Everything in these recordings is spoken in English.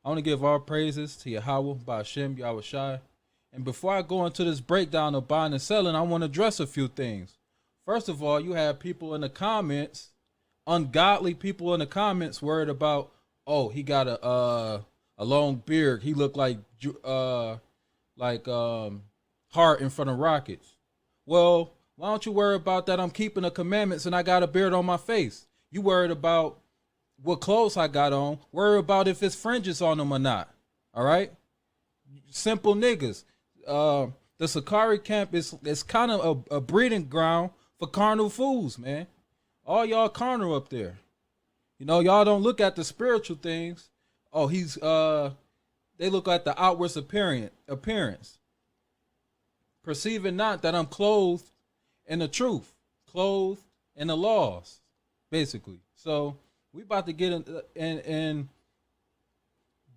I want to give all praises to Yahweh, Ba'ashem, Yahweh Shai. And before I go into this breakdown of buying and selling, I want to address a few things. First of all, you have people in the comments, ungodly people in the comments, worried about, oh, he got a long beard. He looked like Hart in front of Rockets. Well, why don't you worry about that? I'm keeping the commandments and I got a beard on my face. You worried about what clothes I got on. Worry about if it's fringes on them or not. All right? Simple niggas. The Sicarii camp is kind of a breeding ground for carnal fools, man. All y'all carnal up there. You know, y'all don't look at the spiritual things. Oh, they look at the outward appearance. Perceiving not that I'm clothed in the truth, clothed in the laws, basically. So we about to get in, and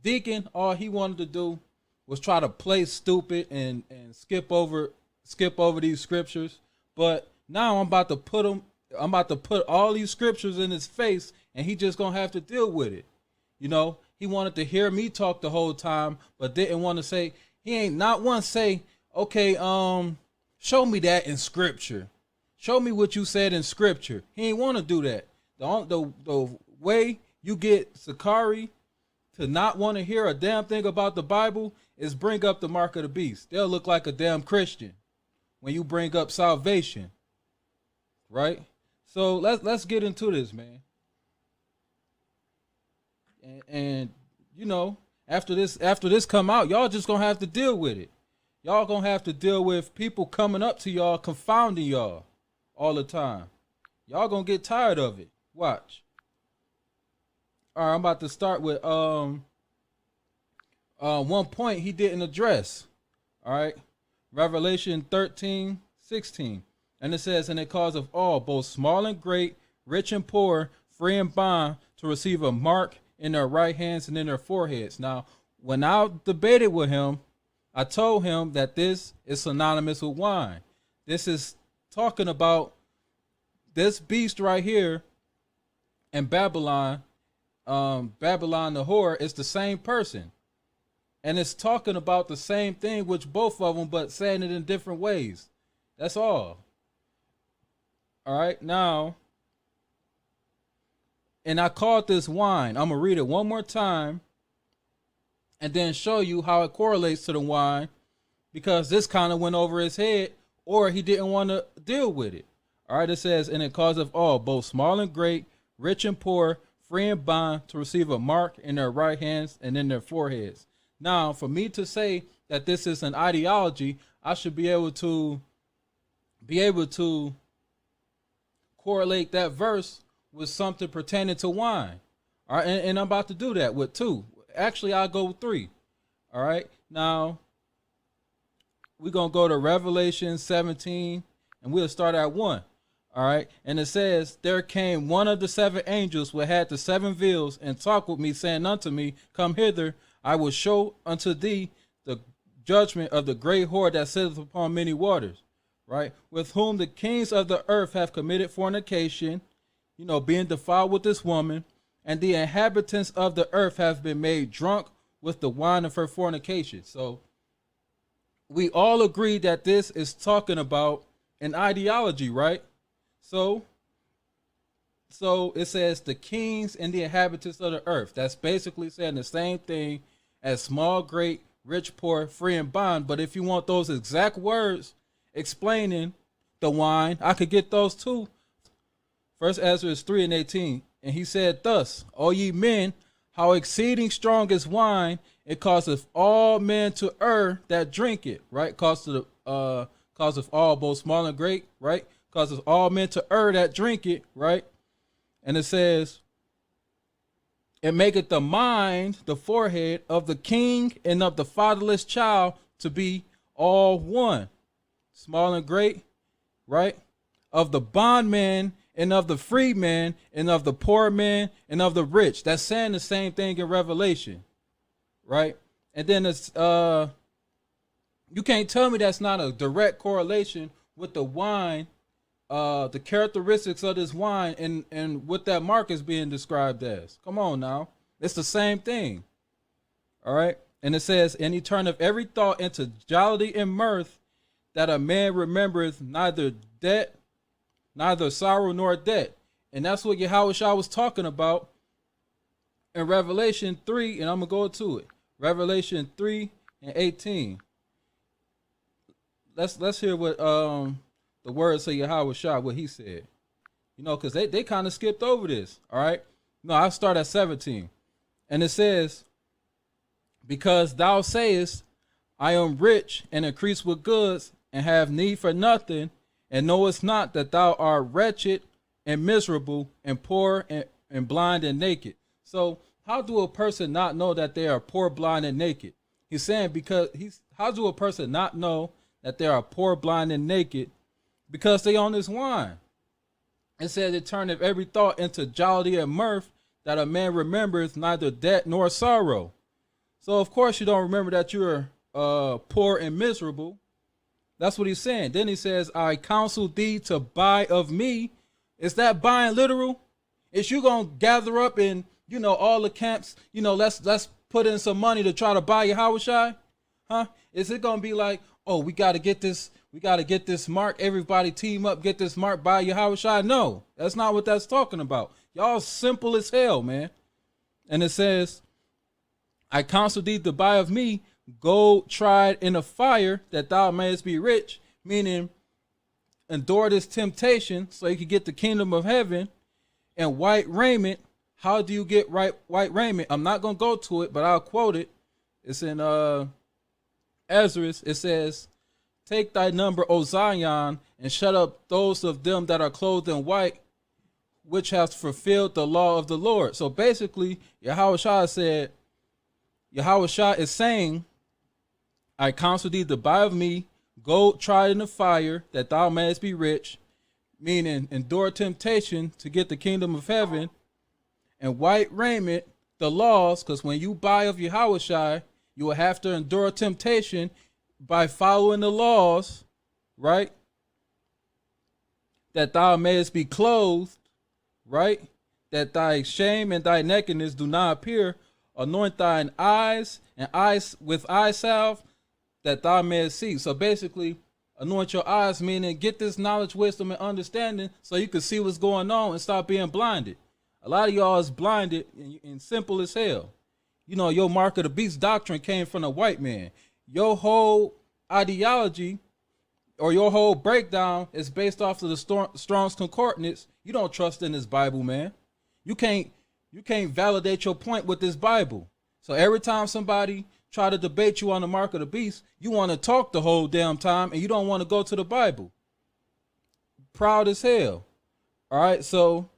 Deacon, all he wanted to do was try to play stupid and skip over these scriptures. But now I'm about to put all these scriptures in his face, and he just gonna have to deal with it. You know, he wanted to hear me talk the whole time, but didn't want to say. He ain't not once say, okay, show me that in scripture. Show me what you said in scripture. He ain't want to do that. The way you get Sicarii to not want to hear a damn thing about the Bible is bring up the mark of the beast. They'll look like a damn Christian when you bring up salvation, right? So let's get into this, man. And you know, after this come out, y'all just gonna have to deal with it. Y'all gonna have to deal with people coming up to y'all, confounding y'all all the time. Y'all gonna get tired of it. Watch. All right, I'm about to start with one point he didn't address. All right, Revelation 13:16, and it says, "And it cause of all, both small and great, rich and poor, free and bond, to receive a mark in their right hands and in their foreheads." Now, when I debated with him, I told him that this is synonymous with wine. This is talking about this beast right here in Babylon. Babylon the whore is the same person. And it's talking about the same thing, which both of them, but saying it in different ways. That's all. All right, now, and I called this wine. I'm going to read it one more time and then show you how it correlates to the wine, because this kind of went over his head, or he didn't want to deal with it. All right, it says, "And it cause of all, both small and great, rich and poor, free and bond, to receive a mark in their right hands and in their foreheads." Now, for me to say that this is an ideology, I should be able to correlate that verse with something pertaining to wine. All right, and I'm about to do that with two. Actually, I'll go with three. All right, now we're going to go to Revelation 17, and we'll start at 1. All right, and it says, "There came one of the seven angels which had the seven vials, and talked with me, saying unto me, Come hither, I will show unto thee the judgment of the great whore that sitteth upon many waters," right? "With whom the kings of the earth have committed fornication," you know, being defiled with this woman, "and the inhabitants of the earth have been made drunk with the wine of her fornication." So we all agree that this is talking about an ideology, right? So it says the kings and the inhabitants of the earth. That's basically saying the same thing as small, great, rich, poor, free, and bond. But if you want those exact words explaining the wine, I could get those too. First Ezra is 3:18. "And he said thus, O ye men, how exceeding strong is wine, it causeth all men to err that drink it," right? Causeth all, both small and great, right? Causeth all men to err that drink it, right? And it says, "It maketh the mind, the forehead of the king and of the fatherless child to be all one," small and great, right? "Of the bondman and of the free man and of the poor man and of the rich." That's saying the same thing in Revelation, right? And then it's you can't tell me that's not a direct correlation with the wine, the characteristics of this wine, and what that mark is being described as. Come on now, it's the same thing. All right. And it says, and he turneth every thought into jollity and mirth, that a man remembereth neither debt, neither sorrow nor debt. And that's what Yahushua was talking about in Revelation 3, and I'm going to go to it. Revelation 3:18. Let's hear what the words of Yahushua, what he said. You know, because they kind of skipped over this. All right. No, I'll start at 17. And it says, because thou sayest, I am rich and increase with goods, and have need for nothing, and knowest not that thou art wretched and miserable and poor and blind and naked. So how do a person not know that they are poor, blind, and naked? He's saying how do a person not know that they are poor, blind, and naked? Because they on this wine. It says it turneth every thought into jollity and mirth, that a man remembereth neither debt nor sorrow. So of course you don't remember that you're poor and miserable. That's what he's saying. Then he says, I counsel thee to buy of me. Is that buying literal? Is you gonna gather up in, all the camps, let's put in some money to try to buy Yahushua? Huh? Is it gonna be like, oh, we gotta get this mark, everybody team up, get this mark, buy Yahushua? No, that's not what that's talking about. Y'all simple as hell, man. And it says, I counsel thee to buy of me gold tried in a fire, that thou mayest be rich, meaning endure this temptation so you can get the kingdom of heaven, and white raiment. How do you get white raiment? I'm not going to go to it, but I'll quote it. It's in Ezra. It says, take thy number, O Zion, and shut up those of them that are clothed in white, which has fulfilled the law of the Lord. So basically, Yahushua is saying, I counsel thee to buy of me gold tried in the fire, that thou mayest be rich, meaning endure temptation to get the kingdom of heaven, and white raiment, the laws, because when you buy of Yahushua, you will have to endure temptation by following the laws, right? That thou mayest be clothed, right? That thy shame and thy nakedness do not appear. Anoint thine eyes and eyes with eye salve, that thou mayest see. So basically, anoint your eyes, meaning get this knowledge, wisdom, and understanding so you can see what's going on and stop being blinded. A lot of y'all is blinded and simple as hell. Your mark of the beast doctrine came from a white man. Your whole ideology or your whole breakdown is based off of the Strong's Concordance. You don't trust in this Bible, man. You can't validate your point with this Bible. So every time somebody try to debate you on the mark of the beast, you want to talk the whole damn time and you don't want to go to the Bible. Proud as hell. All right, so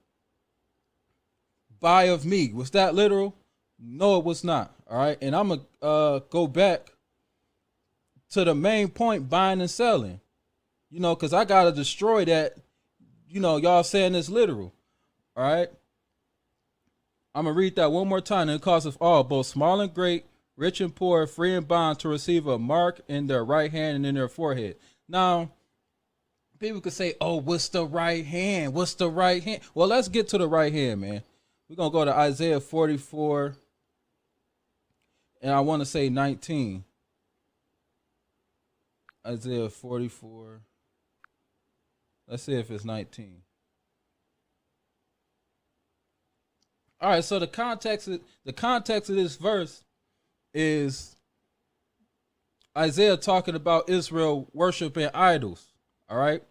buy of me. Was that literal? No, it was not. All right, and I'm going to go back to the main point, buying and selling. Because I got to destroy that, y'all saying it's literal. All right. I'm going to read that one more time. And it causeth all, both small and great, rich and poor, free and bond, to receive a mark in their right hand and in their forehead. Now, people could say, oh, what's the right hand? What's the right hand? Well, let's get to the right hand, man. We're going to go to Isaiah 44, and I want to say 19. Isaiah 44. Let's see if it's 19. All right, so the context of this verse is Isaiah talking about Israel worshiping idols. All right.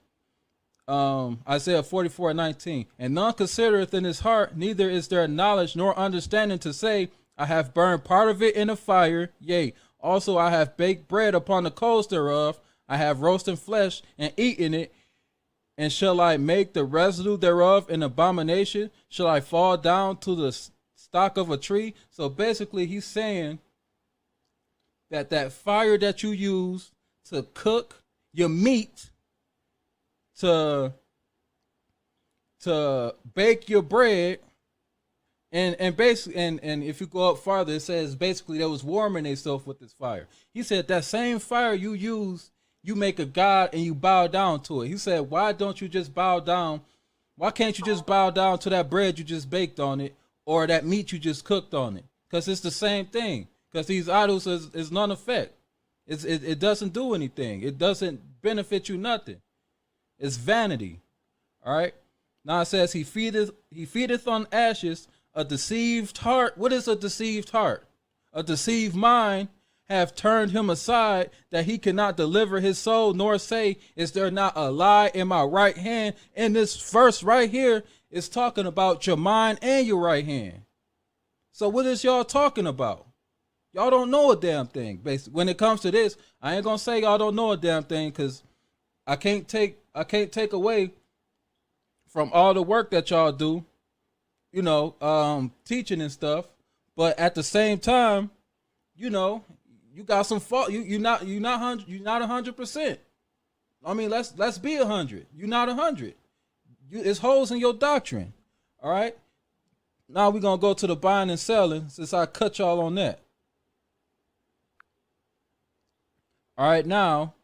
Isaiah 44:19. And none considereth in his heart, neither is there knowledge nor understanding to say, I have burned part of it in the fire. Yea, also I have baked bread upon the coals thereof. I have roasted flesh and eaten it. And shall I make the residue thereof an abomination? Shall I fall down to the stock of a tree? So basically he's saying that fire that you use to cook your meat, to bake your bread, and basically, and if you go up farther, it says basically they was warming themselves with this fire. He said that same fire you use, you make a god and you bow down to it. He said, why don't you just bow down? Why can't you just bow down to that bread you just baked on it, or that meat you just cooked on it? Because it's the same thing. because these idols is none effect. It doesn't do anything. It doesn't benefit you nothing. It's vanity. All right. Now it says he feedeth on ashes, a deceived heart. What is a deceived heart? A deceived mind have turned him aside, that he cannot deliver his soul, nor say, is there not a lie in my right hand? And this verse right here is talking about your mind and your right hand. So what is y'all talking about? Y'all don't know a damn thing. Basically, when it comes to this, I ain't gonna say y'all don't know a damn thing, because I can't take away from all the work that y'all do, teaching and stuff. But at the same time, you got some fault. You're not 100%. I mean, let's be 100. You're not 100. It's holes in your doctrine. All right. Now we're gonna go to the buying and selling, since I cut y'all on that. All right, now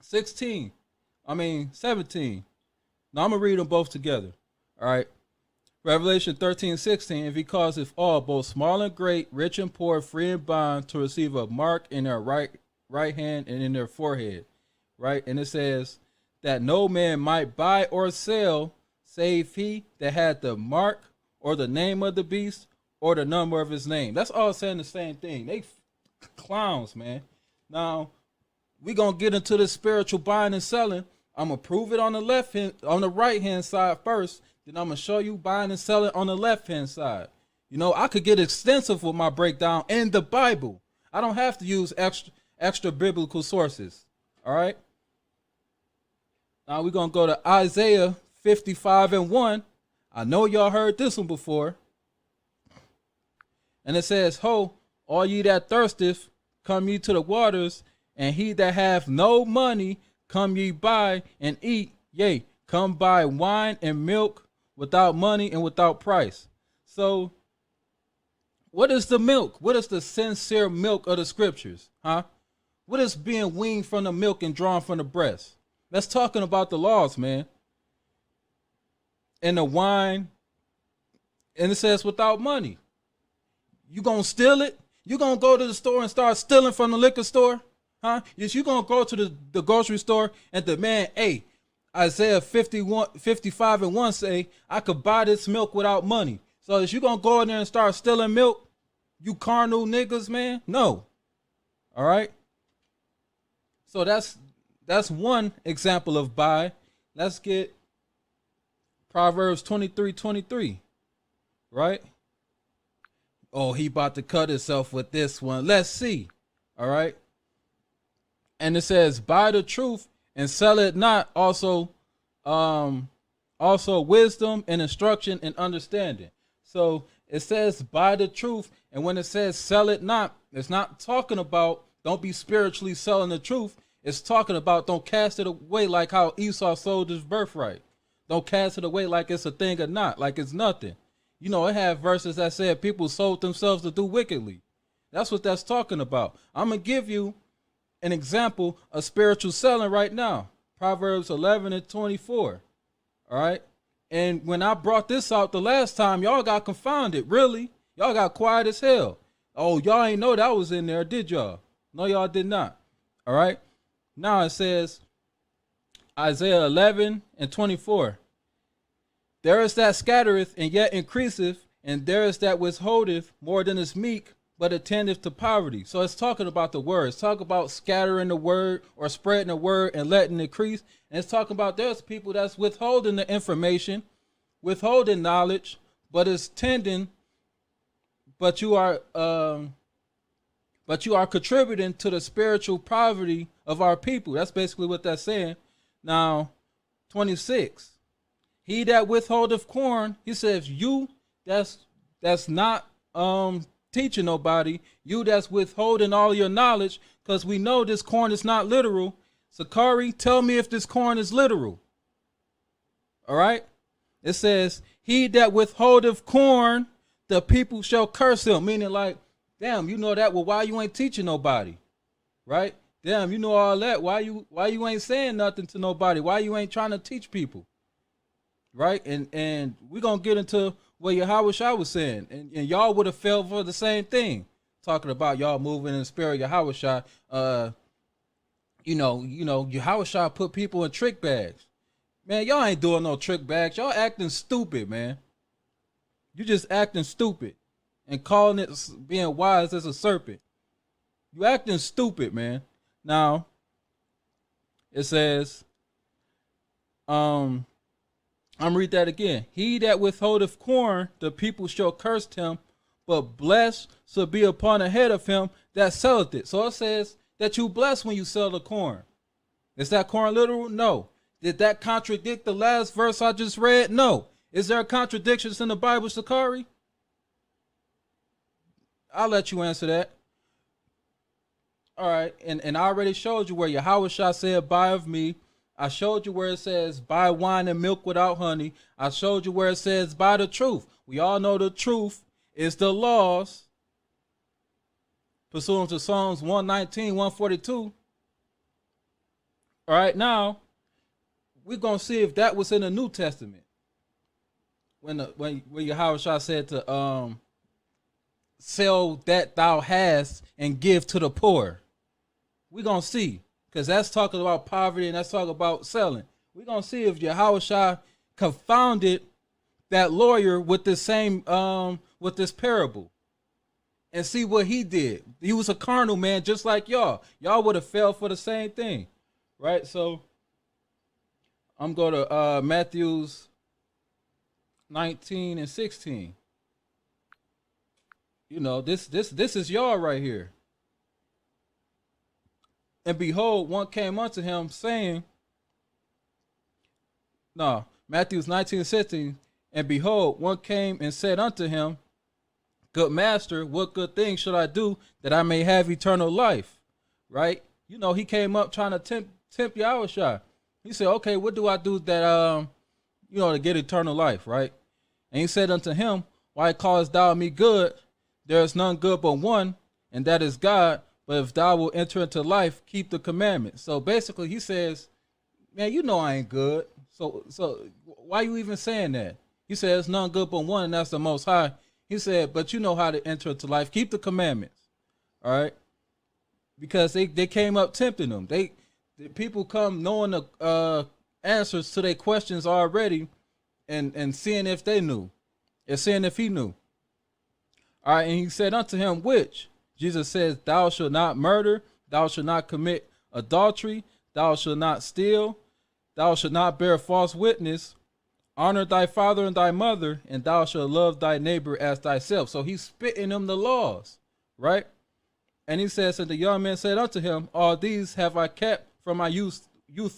17. Now I'm gonna read them both together. All right. Revelation 13:16. If he causeth all, both small and great, rich and poor, free and bond, to receive a mark in their right hand and in their forehead. Right? And it says that no man might buy or sell, save he that had the mark or the name of the beast or the number of his name. That's all saying the same thing. They clowns, man. Now we gonna get into the spiritual buying and selling. I'm gonna prove it on the right hand side first. Then I'm gonna show you buying and selling on the left hand side. I could get extensive with my breakdown in the Bible. I don't have to use extra biblical sources. All right. Now we're gonna go to Isaiah 55:1. I know y'all heard this one before. And it says, ho, all ye that thirsteth, come ye to the waters, and he that hath no money, come ye buy and eat. Yea, come buy wine and milk without money and without price. So what is the milk? What is the sincere milk of the scriptures? What is being weaned from the milk and drawn from the breast? That's talking about the laws, man. And the wine, and it says without money. You gonna steal it? You gonna go to the store and start stealing from the liquor store? Yes, you gonna go to the grocery store and demand, hey, Isaiah 55:1 say, I could buy this milk without money. So is you gonna go in there and start stealing milk? You carnal niggas, man? No. All right. So that's one example of buy. Let's get Proverbs 23:23. Right? Oh, he about to cut himself with this one. Let's see. All right. And it says, buy the truth and sell it not, also wisdom and instruction and understanding. So it says buy the truth, and when it says sell it not, it's not talking about don't be spiritually selling the truth. It's talking about don't cast it away like how Esau sold his birthright. Don't cast it away like it's a thing or not, like it's nothing. It had verses that said people sold themselves to do wickedly. That's what that's talking about. I'm gonna give you an example of spiritual selling right now. Proverbs 11:24. All right. And when I brought this out the last time, y'all got confounded. Really? Y'all got quiet as hell. Oh, y'all ain't know that was in there, did y'all? No, y'all did not. All right. Now it says, Isaiah 11:24. There is that scattereth and yet increaseth, and there is that withholdeth more than is meek, but attendeth to poverty. So it's talking about the word. It's talking about scattering the word or spreading the word and letting it increase. And it's talking about there's people that's withholding the information, withholding knowledge, but it's tending, but you are contributing to the spiritual poverty of our people. That's basically what that's saying. Now, 26. He that withholdeth corn, he says, you that's not teaching nobody, you that's withholding all your knowledge, because we know this corn is not literal. Sicarii, tell me if this corn is literal. All right. It says, he that withholdeth corn, the people shall curse him. Meaning like, damn, you know that. Well, why you ain't teaching nobody? Right? Damn, you know all that. Why you ain't saying nothing to nobody? Why you ain't trying to teach people? Right? And we're going to get into what Yahweh Shah was saying. And y'all would have fell for the same thing. talking about y'all moving in the spirit of Yahushua. Yahushua put people in trick bags. Man, y'all ain't doing no trick bags. Y'all acting stupid, man. You just acting stupid and calling it being wise as a serpent. You acting stupid, man. Now, it says, I'm read that again. He that withholdeth corn, the people shall curse him, but blessed shall be upon the head of him that selleth it. So it says that you bless when you sell the corn. Is that corn literal? No. Did that contradict the last verse I just read? No. Is there contradictions in the Bible, Sicarii? I'll let you answer that. All right, and I already showed you where Yahushua said, buy of me. I showed you where it says, buy wine and milk without honey. I showed you where it says, buy the truth. We all know the truth is the laws, pursuant to Psalms 119, 142. All right, now, we're going to see if that was in the New Testament. When Yahushua said to sell that thou hast and give to the poor. We're going to see, because that's talking about poverty and that's talking about selling. We're going to see if Yahushua confounded that lawyer with this same, with this parable and see what he did. He was a carnal man just like y'all. Y'all would have fell for the same thing, right? So I'm going to Matthew's 19 and 16. You know, this is y'all right here. And behold, one came unto him saying, Matthew's 19 and 16, and behold, one came and said unto him, good master, what good thing should I do that I may have eternal life? Right? You know, he came up trying to tempt Yahushua. He said, okay, what do I do that, to get eternal life, right? And he said unto him, why callest thou me good? There is none good but one, and that is God. But if thou wilt enter into life, keep the commandments. So basically he says, man, you know I ain't good. So why you even saying that? He says, none good but one, and that's the Most High. He said, but you know how to enter into life. Keep the commandments. All right? Because they came up tempting them. The people come knowing the answers to their questions already and seeing if they knew. And seeing if he knew. All right, and he said unto him, which? Jesus says, thou shalt not murder, thou shalt not commit adultery, thou shalt not steal, thou shalt not bear false witness, honor thy father and thy mother, and thou shalt love thy neighbor as thyself. So he's spitting them the laws, right? And he says, and the young man said unto him, all these have I kept from my youth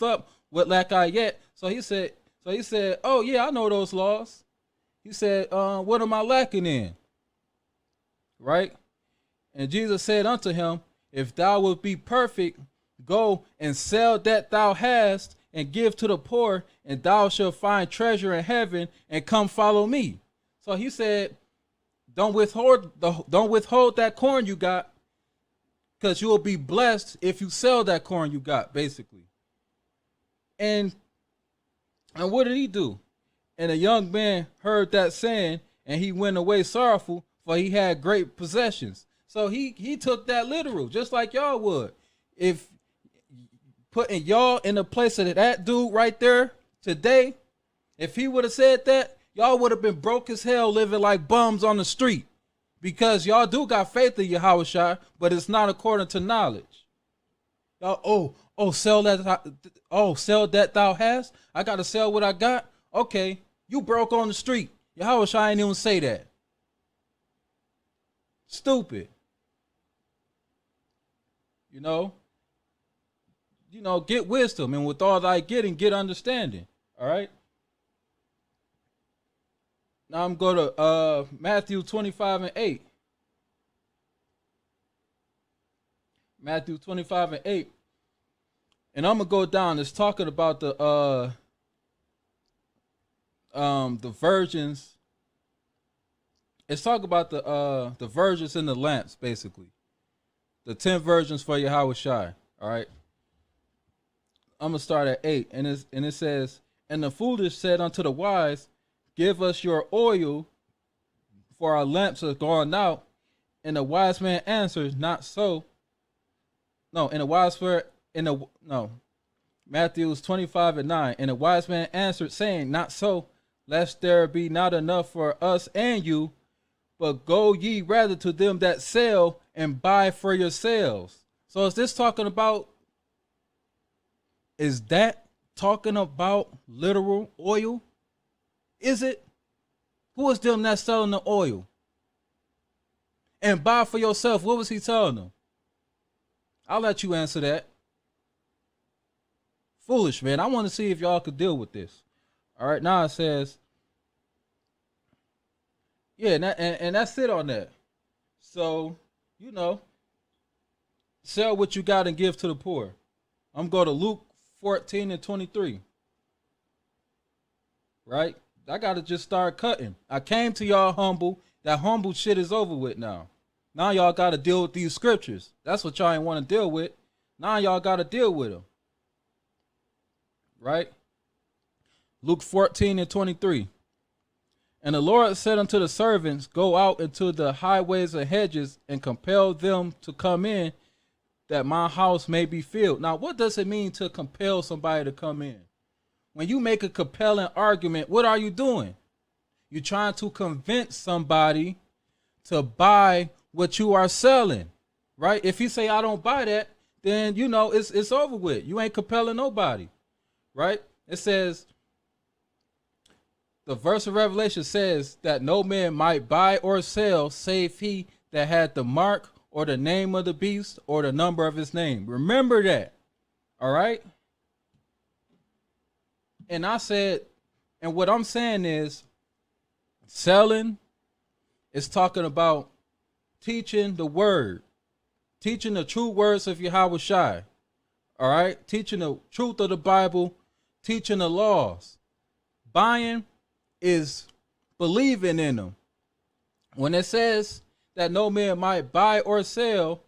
up, what lack I yet? So he said, oh yeah, I know those laws. He said, what am I lacking in? Right? And Jesus said unto him, if thou wilt be perfect, go and sell that thou hast and give to the poor, and thou shalt find treasure in heaven, and come follow me. So he said, don't withhold that corn you got, because you will be blessed if you sell that corn you got, basically. And what did he do? And a young man heard that saying, and he went away sorrowful, for he had great possessions. So he took that literal, just like y'all would. If putting y'all in the place of that dude right there today, if he would have said that, y'all would have been broke as hell, living like bums on the street. Because y'all do got faith in Yahushua, but it's not according to knowledge. Y'all, sell that thou hast. I gotta sell what I got. Okay, you broke on the street. Yahushua ain't even say that. Stupid. Get wisdom, and with all thy getting, get understanding. All right. Now I'm going to Matthew 25 and 8. Matthew 25 and 8. And I'm going to go down. It's talking about the virgins. It's talking about the virgins and the lamps, basically. The 10 virgins for Yahushua. All right. I'm going to start at 8. And it says, and the foolish said unto the wise, give us your oil, for our lamps are gone out. And the wise man answered, not so. No, and the wise man, in the no, Matthew 25:9. And the wise man answered, saying, not so, lest there be not enough for us and you, but go ye rather to them that sell and buy for yourselves. So is this talking about, is that talking about literal oil? Is it? Who is them that's selling the oil? And buy for yourself. What was he telling them? I'll let you answer that. Foolish, man. I want to see if y'all could deal with this. All right, now it says, yeah, and that's it on that. So, sell what you got and give to the poor. I'm going to Luke 14:23. Right? I got to just start cutting. I came to y'all humble. That humble shit is over with now. Now y'all got to deal with these scriptures. That's what y'all ain't want to deal with. Now y'all got to deal with them. Right? Luke 14:23. And the Lord said unto the servants, go out into the highways and hedges and compel them to come in, that my house may be filled. Now, what does it mean to compel somebody to come in? When you make a compelling argument, what are you doing? You're trying to convince somebody to buy what you are selling, right? If you say, I don't buy that, then, it's over with. You ain't compelling nobody, right? It says, the verse of Revelation says that no man might buy or sell save he that had the mark or the name of the beast or the number of his name. Remember that. All right. And I said, and what I'm saying is, selling is talking about teaching the word, teaching the true words of Yahweh Shai. All right. Teaching the truth of the Bible, teaching the laws. Buying is believing in them. When it says that no man might buy or sell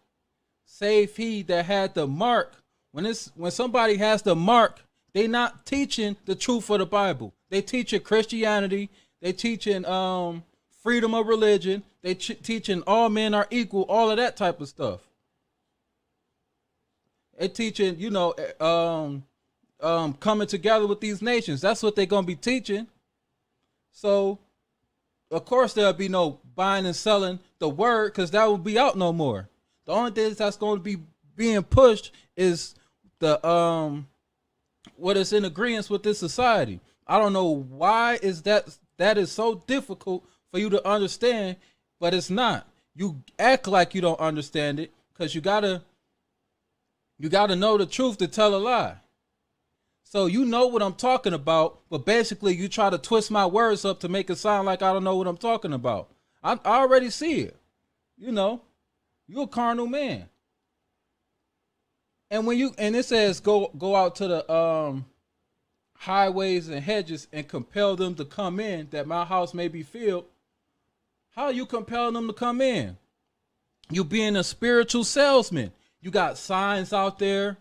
save he that had the mark, when somebody has the mark, they not teaching the truth of the Bible. They teaching Christianity. They teaching freedom of religion. They teaching all men are equal, all of that type of stuff. They teaching, coming together with these nations. That's what they're going to be teaching. So, of course, there'll be no buying and selling the word, because that will be out no more. The only thing that's going to be being pushed is the what is in agreement with this society. I don't know why is that is so difficult for you to understand, but it's not. You act like you don't understand it because you gotta know the truth to tell a lie. So you know what I'm talking about, but basically you try to twist my words up to make it sound like I don't know what I'm talking about. I already see it. You're a carnal man. And and it says go out to the highways and hedges and compel them to come in, that my house may be filled. How are you compelling them to come in? You being a spiritual salesman. You got signs out there.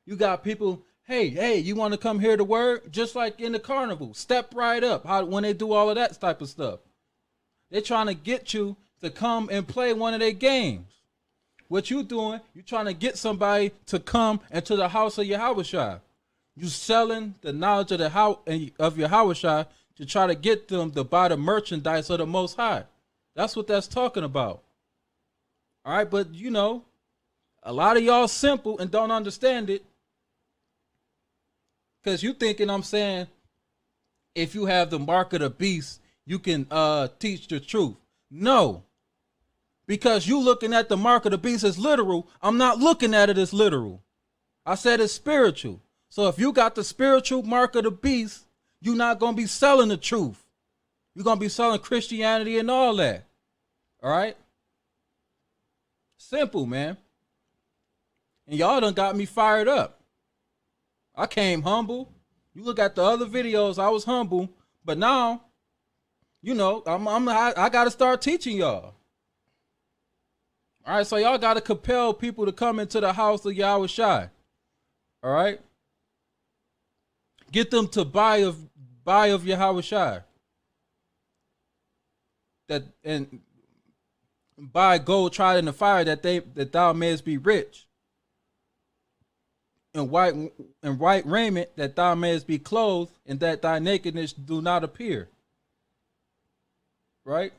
You got people, hey, you want to come hear the word? Just like in the carnival, step right up. When they do all of that type of stuff, they're trying to get you to come and play one of their games. What you doing, you trying to get somebody to come into the house of Yahweh Shai. You selling the knowledge of of Yahweh Shai to try to get them to buy the merchandise of the Most High. That's what that's talking about. All right, but a lot of y'all simple and don't understand it. Because you thinking I'm saying if you have the mark of the beast, you can teach the truth. No. Because you looking at the mark of the beast as literal. I'm not looking at it as literal. I said it's spiritual. So if you got the spiritual mark of the beast, you're not going to be selling the truth. You're going to be selling Christianity and all that. All right? Simple, man. And y'all done got me fired up. I came humble. You look at the other videos, I was humble. But now, I got to start teaching y'all. All right, so y'all got to compel people to come into the house of Yahweh Shai. All right? Get them to buy of Yahweh Shai. And buy gold tried in the fire, that thou mayest be rich, and white raiment, that thou mayest be clothed, and that thy nakedness do not appear. Right?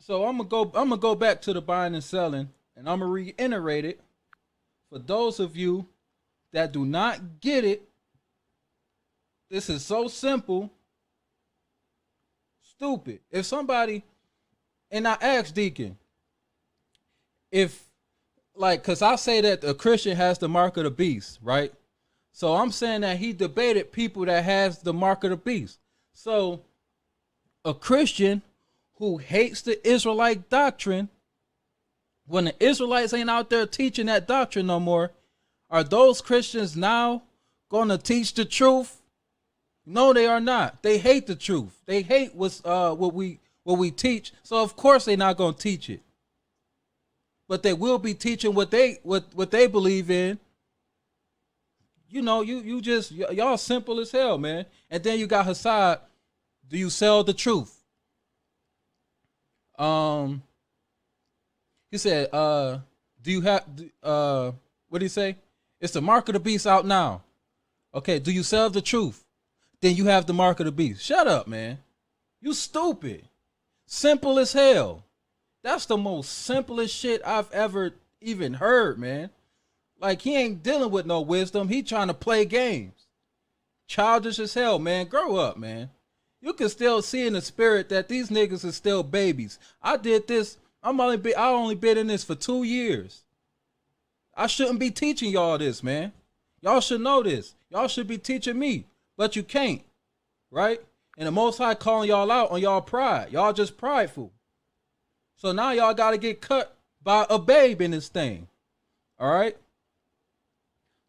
So I'm gonna go back to the buying and selling, and I'm gonna reiterate it for those of you that do not get it. This is so simple, stupid. If somebody, and I asked Deacon, if, like, cause I say that a Christian has the mark of the beast, right? So I'm saying that he debated people that has the mark of the beast. So a Christian who hates the Israelite doctrine, when the Israelites ain't out there teaching that doctrine no more, are those Christians now going to teach the truth? No, they are not. They hate the truth. They hate what we teach. So of course they're not going to teach it. But they will be teaching what they believe in. You know, y'all simple as hell, man. And then you got Hassad. Do you sell the truth? He said, do you have, what did he say? It's the mark of the beast out now. Okay, do you sell the truth? Then you have the mark of the beast. Shut up, man. You stupid. Simple as hell. That's the most simplest shit I've ever even heard, man. Like, he ain't dealing with no wisdom. He trying to play games. Childish as hell, man. Grow up, man. You can still see in the spirit that these niggas are still babies. I did this. I only been in this for 2 years. I shouldn't be teaching y'all this, man. Y'all should know this. Y'all should be teaching me, but you can't, right? And the Most High calling y'all out on y'all pride. Y'all just prideful. So now y'all got to get cut by a babe in this thing, all right?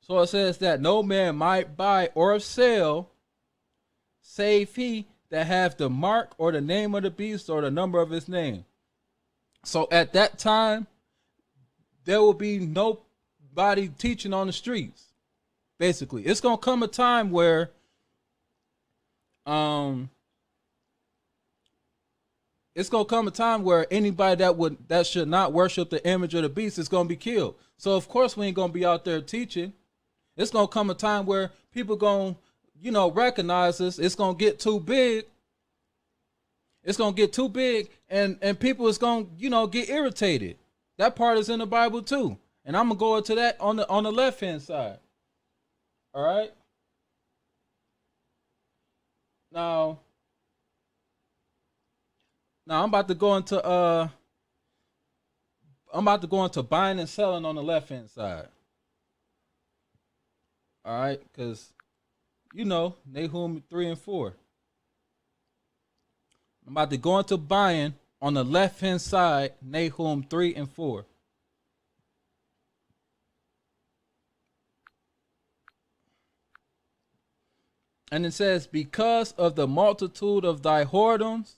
So it says that no man might buy or sell, save he that have the mark or the name of the beast or the number of his name. So at that time, there will be nobody teaching on the streets. Basically, it's gonna come a time where, anybody that should not worship the image of the beast is gonna be killed. So of course we ain't gonna be out there teaching. It's gonna come a time where people gonna, recognize us. It's gonna get too big. It's gonna get too big, and people is gonna, get irritated. That part is in the Bible too, and I'm gonna go into that on the left hand side. All right. Now I'm about to go into buying and selling on the left hand side. All right, because Nahum 3 and 4. I'm about to go into buying on the left hand side, Nahum 3 and 4. And it says, because of the multitude of thy whoredoms,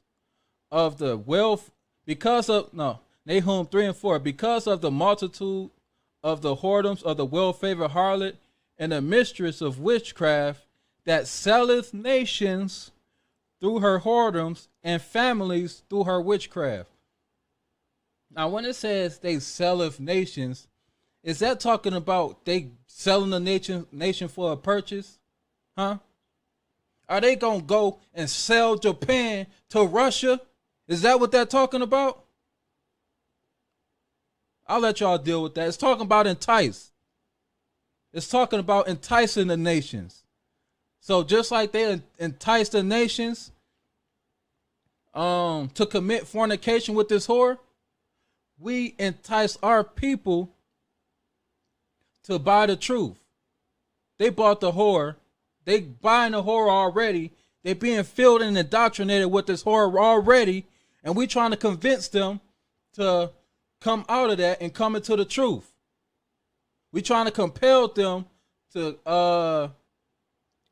of the wealth, Nahum 3 and 4, because of the multitude of the whoredoms of the well-favored harlot, and the mistress of witchcraft, that selleth nations through her whoredoms, and families through her witchcraft. Now, when it says they selleth nations, is that talking about they selling the nation for a purchase? Huh? Are they gonna go and sell Japan to Russia? Is that what they're talking about? I'll let y'all deal with that. It's talking about entice. It's talking about enticing the nations. So just like they entice the nations to commit fornication with this whore, we entice our people to buy the truth. They bought the whore. They buying the whore already. They being filled and indoctrinated with this whore already, and we trying to convince them to come out of that and come into the truth. We trying to compel them to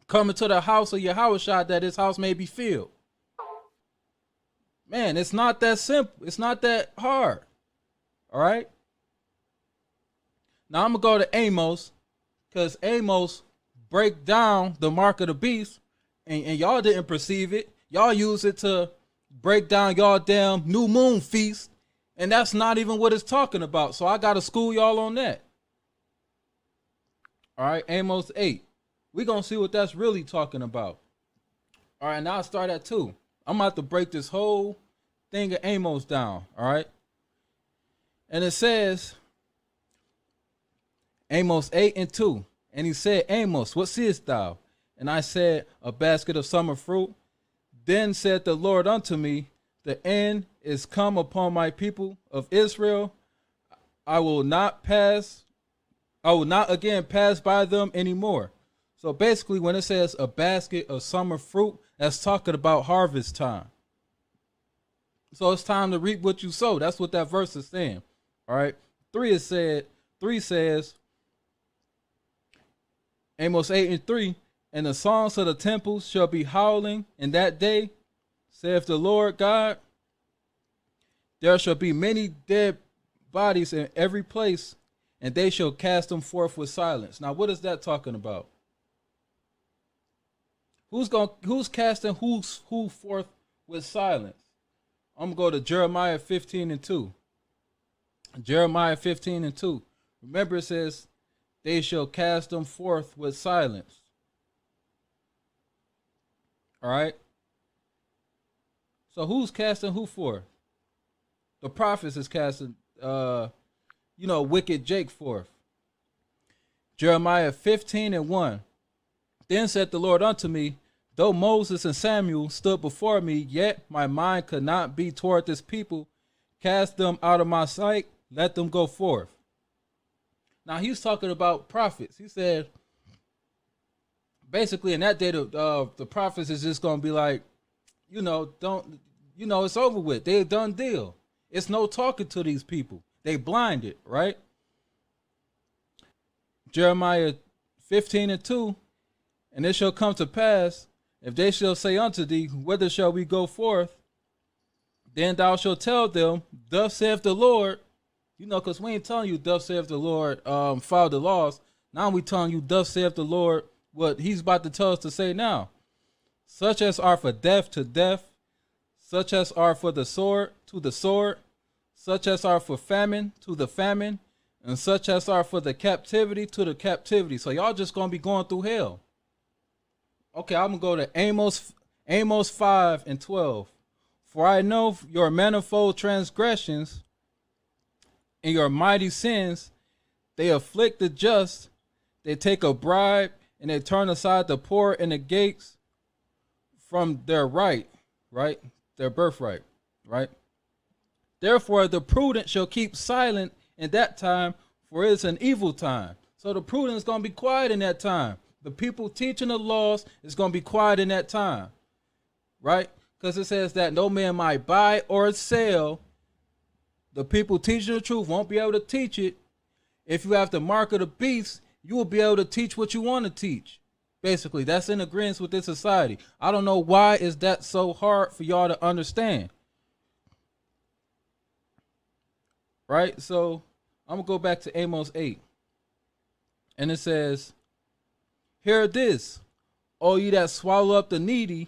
come into the house of Yahushua, that his house may be filled. Man, it's not that simple. It's not that hard. All right. Now I'm gonna go to Amos, because Amos break down the mark of the beast, and y'all didn't perceive it. Y'all use it to, break down y'all damn new moon feast, and that's not even what it's talking about. So I gotta school y'all on that. All right, Amos 8. We gonna see what that's really talking about. All right, now I start at 2. I'm about to break this whole thing of Amos down. All right, and it says Amos 8 and 2. And he said, Amos, what seest thou? And I said, a basket of summer fruit. Then said the Lord unto me, the end is come upon my people of Israel. I will not again pass by them anymore. So basically, when it says a basket of summer fruit, that's talking about harvest time. So it's time to reap what you sow. That's what that verse is saying. All right. 3 says, Amos 8 and 3, and the songs of the temples shall be howling in that day, saith the Lord God. There shall be many dead bodies in every place, and they shall cast them forth with silence. Now, what is that talking about? Who's casting who forth with silence? I'm gonna go to Jeremiah 15 and 2. Jeremiah 15 and 2. Remember, it says, they shall cast them forth with silence. All right. So who's casting who forth? The prophets is casting, wicked Jake forth. Jeremiah 15 and 1. Then said the Lord unto me, though Moses and Samuel stood before me, yet my mind could not be toward this people. Cast them out of my sight, let them go forth. Now he's talking about prophets. He said, basically in that day, the prophets is just going to be like, it's over with. They done deal. It's no talking to these people. They blinded, right? Jeremiah 15 and 2, and it shall come to pass, if they shall say unto thee, whither shall we go forth? Then thou shalt tell them, thus saith the Lord. Because we ain't telling you, thus saith the Lord, follow the laws. Now we telling you, thus saith the Lord, what he's about to tell us to say now. Such as are for death to death, such as are for the sword to the sword, such as are for famine to the famine, and such as are for the captivity to the captivity. So y'all just going to be going through hell. Okay, I'm going to go to Amos 5 and 12. For I know your manifold transgressions and your mighty sins, they afflict the just, they take a bribe, and they turn aside the poor in the gates from their right, their birthright, right? Therefore the prudent shall keep silent in that time, for it is an evil time. So the prudent is going to be quiet in that time. The people teaching the laws is going to be quiet in that time, right? Because it says that no man might buy or sell. The people teaching the truth won't be able to teach it. If you have the mark of the beast, you will be able to teach what you want to teach. Basically, that's in agreement with this society. I don't know why is that so hard for y'all to understand. Right? So I'm going to go back to Amos 8. And it says, hear this, O ye that swallow up the needy,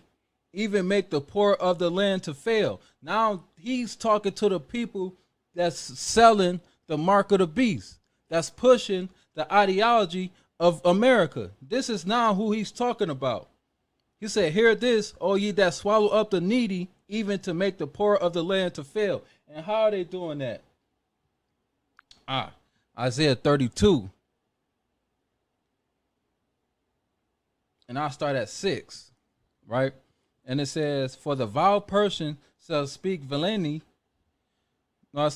even make the poor of the land to fail. Now he's talking to the people that's selling the mark of the beast, that's pushing the ideology of America. This is now who he's talking about. He said, hear this, O ye that swallow up the needy, even to make the poor of the land to fail. And how are they doing that? Isaiah 32. And I'll start at 6, right? And it says, for the vile person shall speak villainy. No,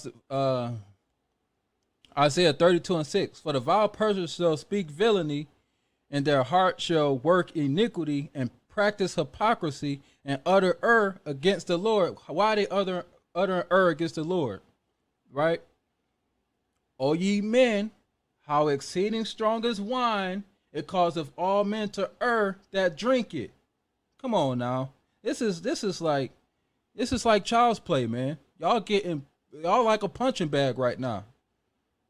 Isaiah 32 and 6. For the vile person shall speak villainy, and their heart shall work iniquity, and practice hypocrisy, and utter against the Lord. Why they utter against the Lord? Right? O ye men, how exceeding strong is wine, it causeth all men to err that drink it. Come on now. This is like child's play, man. Y'all like a punching bag right now.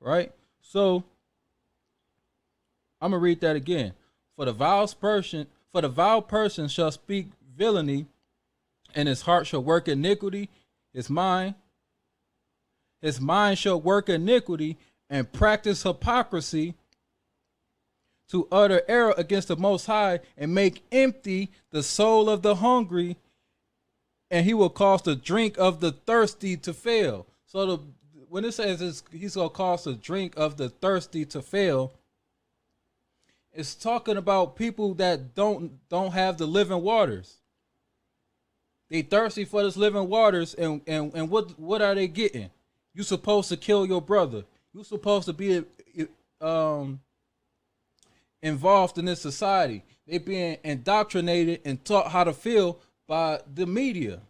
Right? So I'm gonna read that again. For the vile person shall speak villainy, and his heart shall work iniquity. His mind, his mind shall work iniquity and practice hypocrisy to utter error against the Most High and make empty the soul of the hungry, and he will cause the drink of the thirsty to fail. So when it says he's going to cause the drink of the thirsty to fail, it's talking about people that don't have the living waters. They thirsty for this living waters, and what are they getting? You supposed to kill your brother. You supposed to be involved in this society. They being indoctrinated and taught how to feel by the media,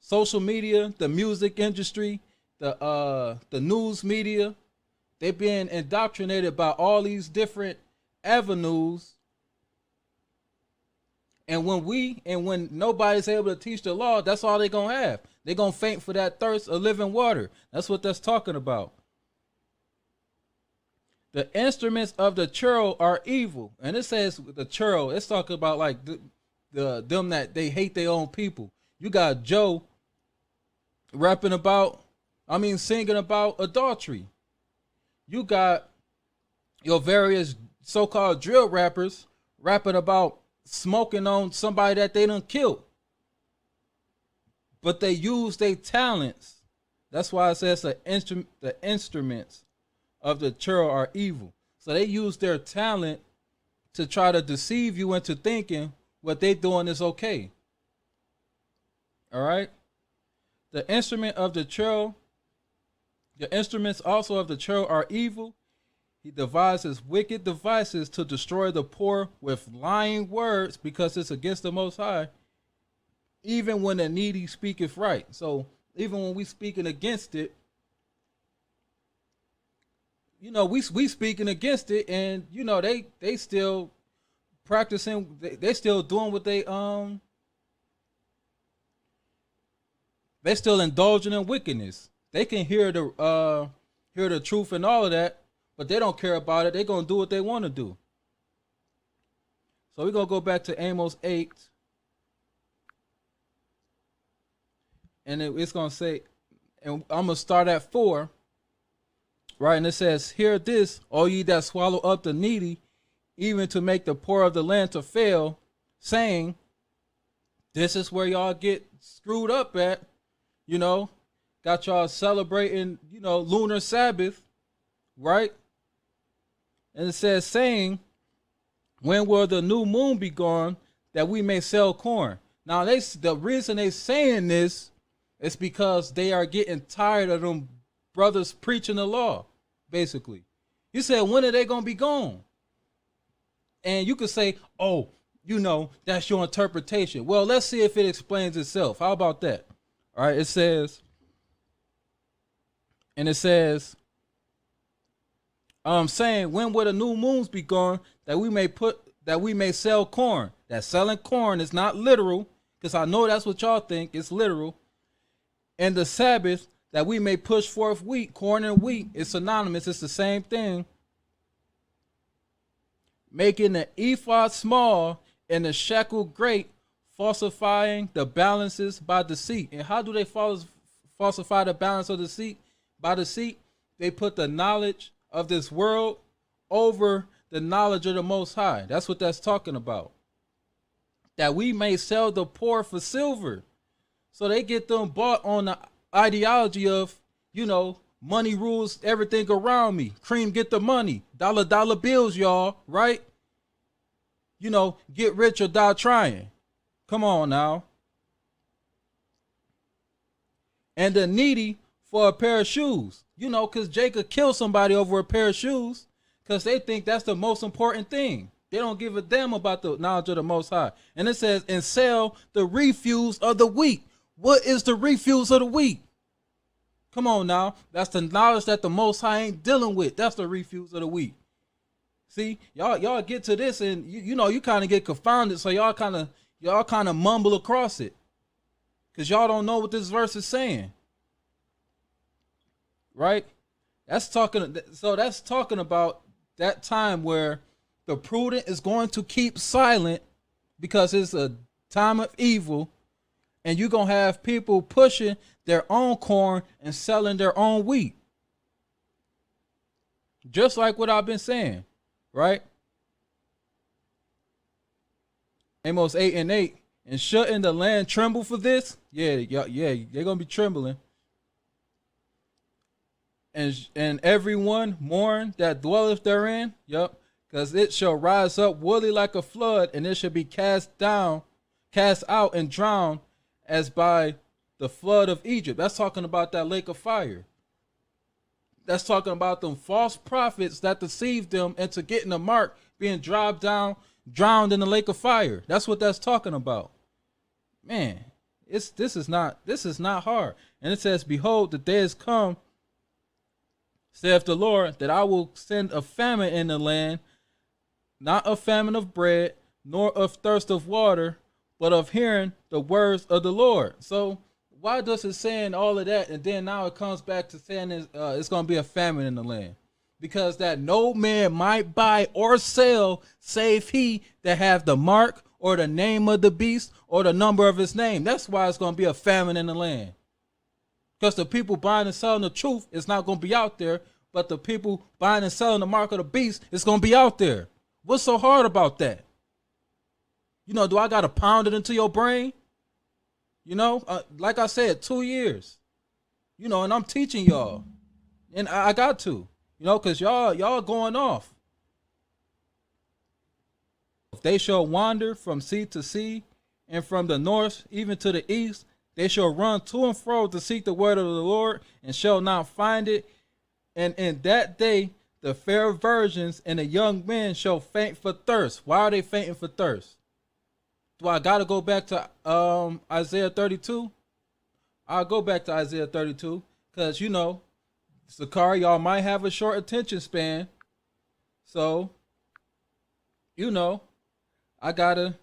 social media, the music industry, the news media. They being indoctrinated by all these different avenues. And when nobody's able to teach the law, that's all they're gonna have. They're gonna faint for that thirst of living water. That's what that's talking about. The instruments of the churl are evil, and it says the churl. It's talking about like them that they hate their own people. You got Joe singing about adultery. You got your various so-called drill rappers rapping about smoking on somebody that they done killed, but they use their talents. That's why it says the instruments of the churl are evil. So they use their talent to try to deceive you into thinking what they doing is okay. All right. The instruments also of the churl are evil. He devises wicked devices to destroy the poor with lying words, because it's against the Most High. Even when the needy speaketh right. So even when we speaking against it, we speaking against it, and they still practicing. They still doing what they still indulging in wickedness. They can hear the truth and all of that, but they don't care about it. They're going to do what they want to do. So we're going to go back to Amos 8. And it's going to say, and I'm going to start at 4. Right, and it says, "Hear this, all ye that swallow up the needy, even to make the poor of the land to fail, saying," this is where y'all get screwed up at. Got y'all celebrating, lunar Sabbath, right? And it says, saying, "When will the new moon be gone, that we may sell corn?" Now, the reason they saying this is because they are getting tired of them brothers preaching the law, basically. You said, when are they going to be gone? And you could say, oh, that's your interpretation. Well, let's see if it explains itself. How about that? All right, it says, saying, when will the new moons be gone, that we may sell corn? That selling corn is not literal, because I know that's what y'all think. It's literal. And the Sabbath, that we may push forth wheat. Corn and wheat is synonymous. It's the same thing. Making the ephod small and the shekel great, falsifying the balances by deceit. And how do they falsify the balance of deceit? By deceit, they put the knowledge of this world over the knowledge of the Most High. That's what that's talking about. That we may sell the poor for silver. So they get them bought on the ideology of, money rules everything around me. Cream, get the money. Dollar bills, y'all, right? Get rich or die trying. Come on now. And the needy for a pair of shoes. Because Jacob killed somebody over a pair of shoes, because they think that's the most important thing. They don't give a damn about the knowledge of the Most High. And it says, and sell the refuse of the wheat. What is the refuse of the wheat? Come on now. That's the knowledge that the Most High ain't dealing with. That's the refuse of the wheat. See, y'all get to this, and you kind of get confounded, so y'all kind of mumble across it, because y'all don't know what this verse is saying. Right? That's talking about that time where the prudent is going to keep silent because it's a time of evil, And you're going to have people pushing their own corn and selling their own wheat. Just like what I've been saying, right? Amos 8:8. And shouldn't the land tremble for this? Yeah, they're going to be trembling. And everyone mourn that dwelleth therein. Yep. Because it shall rise up woolly like a flood, and it shall be cast out and drowned as by the flood of Egypt. That's talking about that lake of fire. That's talking about them false prophets that deceived them into getting the mark, being drowned in the lake of fire. That's what that's talking about. Man, this is not hard. And it says, behold, the day is come, saith the Lord, that I will send a famine in the land, not a famine of bread, nor of thirst of water, but of hearing the words of the Lord. So why does it saying all of that, and then now it comes back to saying it's going to be a famine in the land? Because that no man might buy or sell, save he that have the mark or the name of the beast or the number of his name. That's why it's going to be a famine in the land. Because the people buying and selling the truth is not going to be out there, but the people buying and selling the mark of the beast is going to be out there. What's so hard about that? Do I got to pound it into your brain? Like I said, 2 years. And I'm teaching y'all. And I got to, because y'all going off. If they shall wander from sea to sea, and from the north even to the east, they shall run to and fro to seek the word of the Lord, and shall not find it. And in that day, the fair virgins and the young men shall faint for thirst. Why are they fainting for thirst? Do I got to go back to Isaiah 32? I'll go back to Isaiah 32 because, Sicarii, y'all might have a short attention span. So, I gotta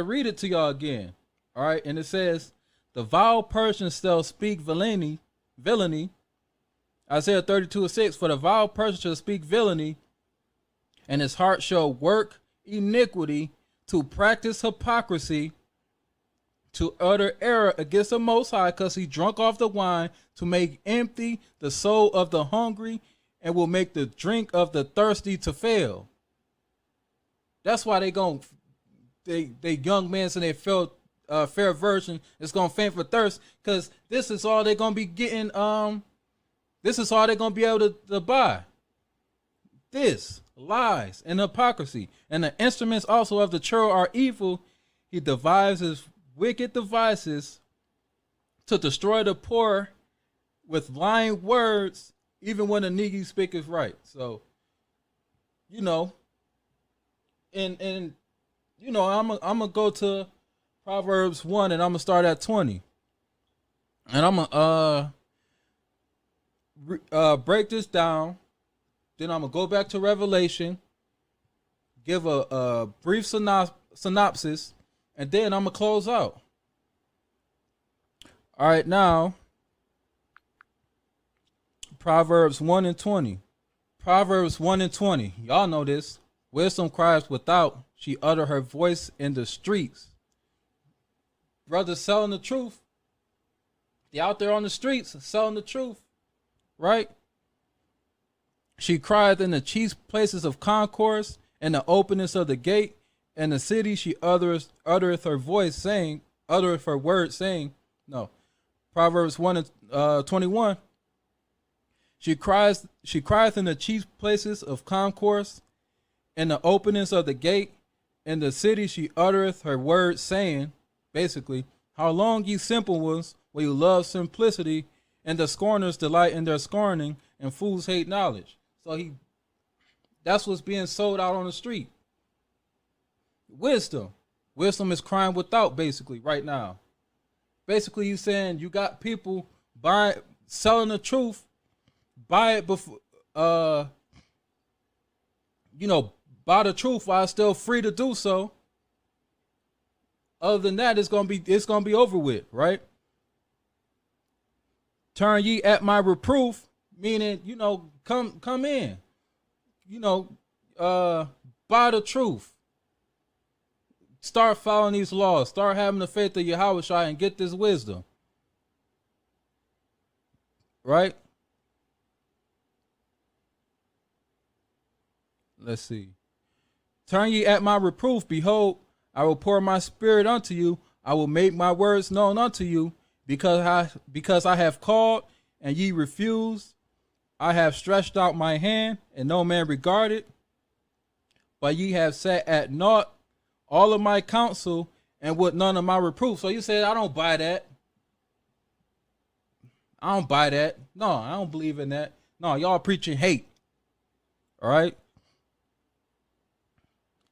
read it to y'all again. All right. And it says, the vile person shall speak villainy. Isaiah 32:6, for the vile person shall speak villainy, and his heart shall work iniquity, to practice hypocrisy, to utter error against the Most High, because he drunk off the wine, to make empty the soul of the hungry, and will make the drink of the thirsty to fail. That's why they young men and they fair virgin is gonna faint for thirst, because this is all they're gonna be getting. This is all they're gonna be able to buy. This lies and hypocrisy, and the instruments also of the churl are evil. He devises wicked devices to destroy the poor with lying words, even when the needy speaketh right. So, and I'm gonna go to Proverbs 1, and I'm gonna start at 20, and I'm gonna break this down. Then I'm gonna go back to Revelation, give a brief synopsis, and then I'm gonna close out. All right, now Proverbs 1 and 20. Proverbs 1 and 20. Y'all know this. Wisdom cries without; she utter her voice in the streets. Brothers selling the truth. They out there on the streets selling the truth, right? She crieth in the chief places of concourse, and the openings of the gate, and the city she uttereth her voice, saying, uttereth her word, saying, no. Proverbs 1 and 21. She crieth in the chief places of concourse, and the openings of the gate, and the city she uttereth her word, saying, basically, how long, ye simple ones, will you love simplicity, and the scorners delight in their scorning, and fools hate knowledge. So that's what's being sold out on the street. Wisdom is crying without, basically, right now. Basically, you saying you got people selling the truth, buy it before, buy the truth while it's still free to do so. Other than that, it's gonna be over with, right? Turn ye at my reproof, meaning, come in, buy the truth. Start following these laws. Start having the faith of Yahweh Shai and get this wisdom. Right? Let's see. Turn ye at my reproof. Behold, I will pour my spirit unto you. I will make my words known unto you, because I have called and ye refused. I have stretched out my hand and no man regarded. But ye have set at naught all of my counsel and with none of my reproof. So you said, I don't buy that. I don't buy that. No, I don't believe in that. No, y'all preaching hate. All right.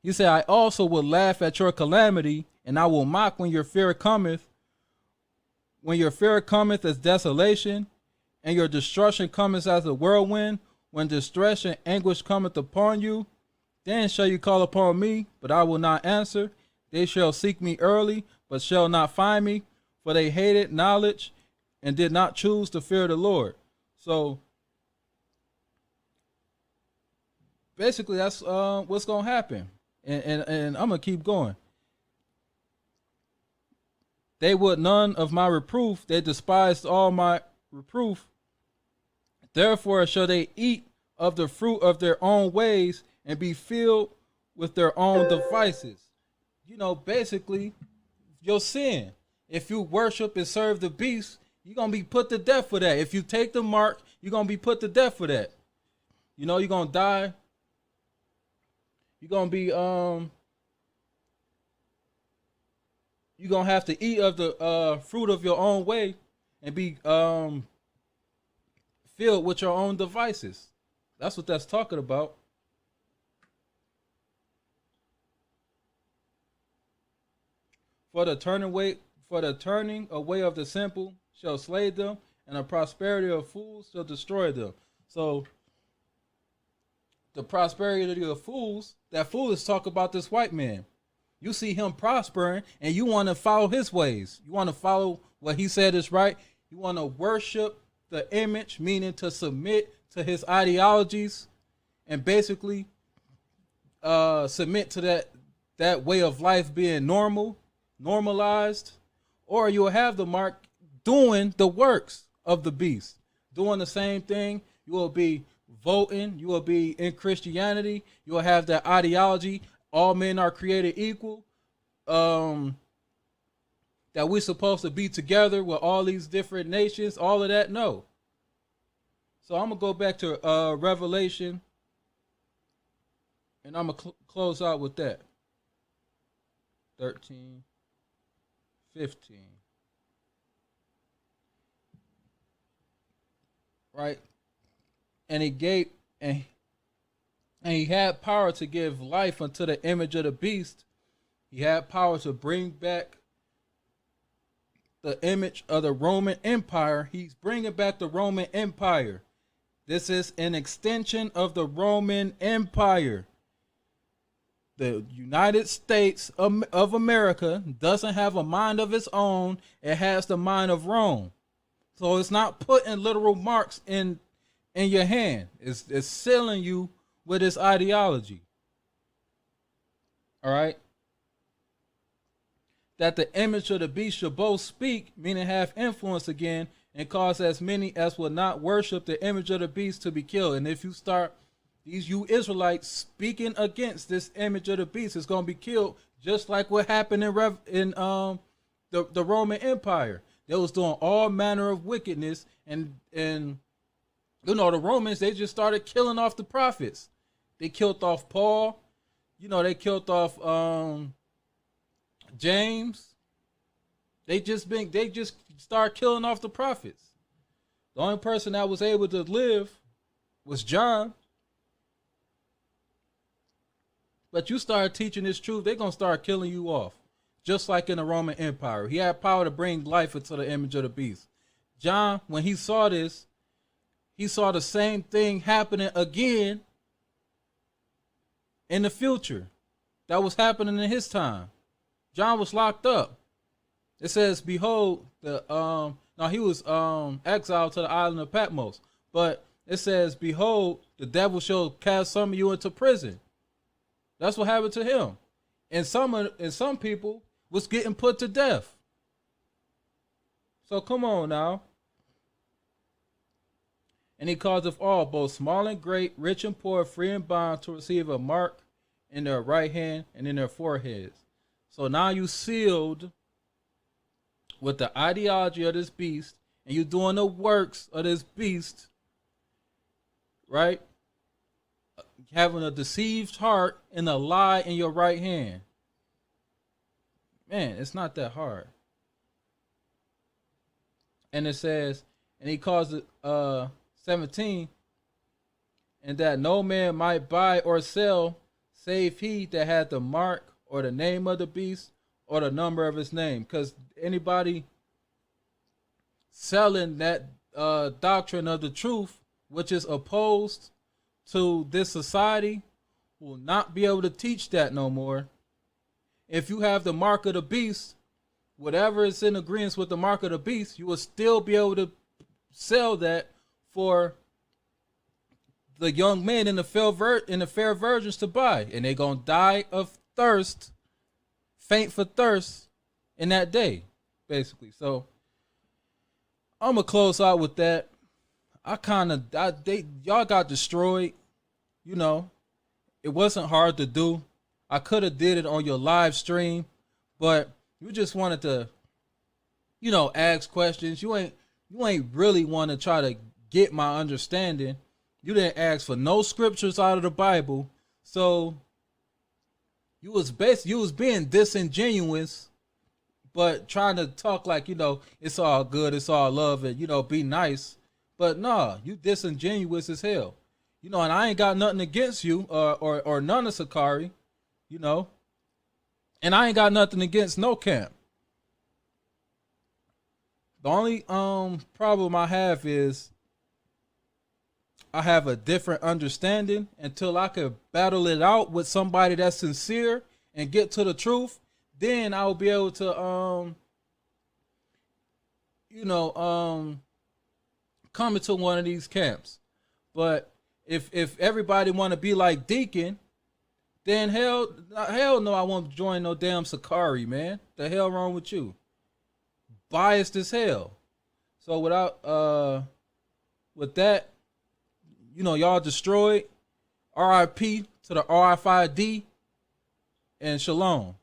You say, I also will laugh at your calamity, and I will mock when your fear cometh. When your fear cometh as desolation, and your destruction cometh as a whirlwind, when distress and anguish cometh upon you, then shall you call upon me, but I will not answer. They shall seek me early, but shall not find me, for they hated knowledge and did not choose to fear the Lord. So basically, that's what's going to happen. And I'm going to keep going. They would none of my reproof. They despised all my reproof. Therefore shall they eat of the fruit of their own ways and be filled with their own devices. You know, basically, your sin. If you worship and serve the beast, you're going to be put to death for that. If you take the mark, you're going to be put to death for that. You know, you're going to die. You're going to be, you're going to have to eat of the fruit of your own way and be filled with your own devices. That's what that's talking about. For the turning away of the simple shall slay them, and the prosperity of fools shall destroy them. So the prosperity of fools, that fool is talking about this white man. You see him prospering and you want to follow his ways. You want to follow what he said is right. You want to worship the image, meaning to submit to his ideologies and basically submit to that way of life being normalized, or you will have the mark doing the works of the beast, doing the same thing. You will be voting. You will be in Christianity. You will have that ideology. All men are created equal. That we're supposed to be together with all these different nations. All of that, no. So I'm going to go back to Revelation. And I'm going to close out with that. 13, 15. Right? And he gave, and he had power to give life unto the image of the beast. He had power to bring back the image of the Roman Empire. He's bringing back the Roman Empire. This is an extension of the Roman Empire. The United States of America doesn't have a mind of its own. It has the mind of Rome. So it's not putting literal marks in your hand. It's sealing you with its ideology. All right. That the image of the beast shall both speak, meaning have influence again, and cause as many as will not worship the image of the beast to be killed. And if you start you Israelites speaking against this image of the beast, it's going to be killed, just like what happened in the Roman Empire. They was doing all manner of wickedness, and you know, the Romans, they just started killing off the prophets. They killed off Paul. You know, they killed off James. They just started killing off the prophets. The only person that was able to live was John. But you start teaching this truth, they're going to start killing you off. Just like in the Roman Empire. He had power to bring life into the image of the beast. John, when he saw this, he saw the same thing happening again in the future that was happening in his time. John was locked up. It says, behold, he was exiled to the island of Patmos. But it says, behold, the devil shall cast some of you into prison. That's what happened to him. and some people was getting put to death. So come on now. And he causeth all, both small and great, rich and poor, free and bond, to receive a mark in their right hand and in their foreheads. So now you sealed with the ideology of this beast, and you doing the works of this beast, right? Having a deceived heart and a lie in your right hand. Man, it's not that hard. And it says, and he calls it 17, and that no man might buy or sell save he that had the mark or the name of the beast or the number of his name. Because anybody selling that doctrine of the truth, which is opposed to this society, will not be able to teach that no more. If you have the mark of the beast, whatever is in agreement with the mark of the beast, you will still be able to sell that for the young men in the fair virgins to buy, and they're gonna die of thirst, faint for thirst in that day, basically. So I'm gonna close out with that. Y'all got destroyed. You know, it wasn't hard to do. I could have did it on your live stream, but you just wanted to, ask questions. You ain't really want to try to get my understanding. You didn't ask for no scriptures out of the Bible, so you was being disingenuous, but trying to talk like it's all good, it's all love, and be nice. But nah, you disingenuous as hell. And I ain't got nothing against you or none of Sicarii, and I ain't got nothing against no camp. The only problem I have is I have a different understanding. Until I could battle it out with somebody that's sincere and get to the truth, then I'll be able to come into one of these camps. But if everybody want to be like Deacon, then hell no, I won't join no damn Sicarii, man. The hell wrong with you? Biased as hell. So with that, y'all destroyed. RIP to the RFID, and shalom.